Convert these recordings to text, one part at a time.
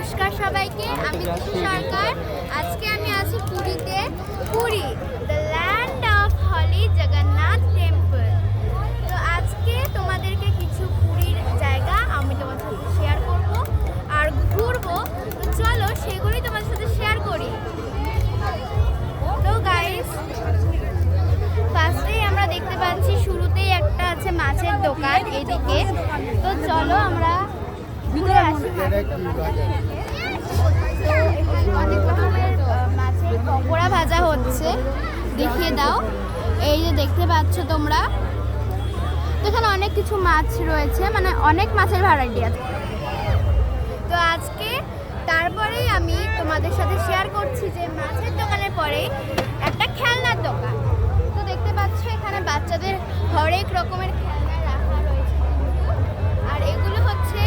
নমস্কার সবাইকে, আমি তিথি সরকার। আজকে আমি আছি পুরীতে। Puri, the land of holy Jagannath temple. তো আজকে তোমাদেরকে কিছু পুরীর জায়গা আমি তোমাদের সাথে শেয়ার করব আর ঘুরবো। তো চলো সেগুলোই তোমাদের সাথে শেয়ার করি। তো গাইস, ফার্স্টেই আমরা দেখতে পাচ্ছি শুরুতেই একটা আছে মাছের দোকান এদিকে। তো চলো আমরা ঘুরে আসি। অনেক রকমের মাছের পকোড়া ভাজা হচ্ছে, দেখিয়ে দাও। এই যে দেখতে পাচ্ছ তোমরা, তো এখানে অনেক কিছু মাছ রয়েছে, মানে অনেক মাছের ভ্যারাইটি আছে। তো আজকে তারপরেই আমি তোমাদের সাথে শেয়ার করছি যে মাছের দোকানের পরে একটা খেলনার দোকান। তো দেখতে পাচ্ছ এখানে বাচ্চাদের হরেক রকমের খেলনা রাখা রয়েছে, আর এগুলো হচ্ছে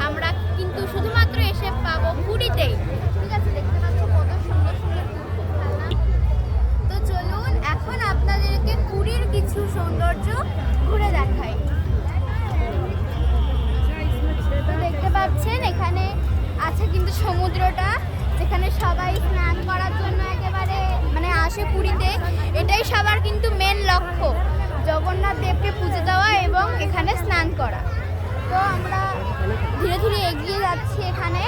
আমরা কিন্তু শুধুমাত্র এসে পাবো পুরীতেই। ঠিক আছে, দেখতে পাচ্ছ কত সুন্দর সুন্দর খেলনা। তো চলুন এখন আপনাদেরকে পুরীর কিছু সৌন্দর্য ঘুরে দেখাই। তো দেখতে পাচ্ছেন এখানে আছে কিন্তু সমুদ্রটা, যেখানে সবাই স্নান করার জন্য একেবারে মানে আসে পুরীতে। এটাই সবার কিন্তু মেন লক্ষ্য, জগন্নাথ দেবকে পুজো দেওয়া এবং এখানে স্নান করা। তো আমরা ধীরে ধীরে এগিয়ে যাচ্ছি এখানে।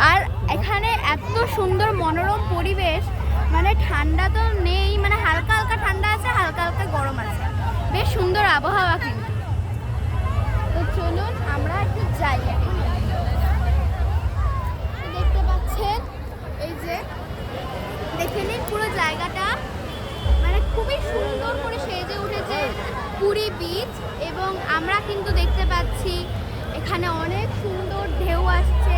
আর এখানে এত সুন্দর মনোরম পরিবেশ, মানে ঠান্ডা তো নেই, মানে হালকা হালকা ঠান্ডা আছে, হালকা হালকা গরম আছে, বেশ সুন্দর আবহাওয়া কিন্তু। তো চলুন আমরা একটু যাই। দেখতে পাচ্ছেন এই যে দেখে নিন পুরো জায়গাটা, মানে খুবই সুন্দর করে সেজে উঠেছে পুরী বিচ। এবং আমরা কিন্তু দেখতে পাচ্ছি এখানে অনেক সুন্দর ঢেউ আসছে,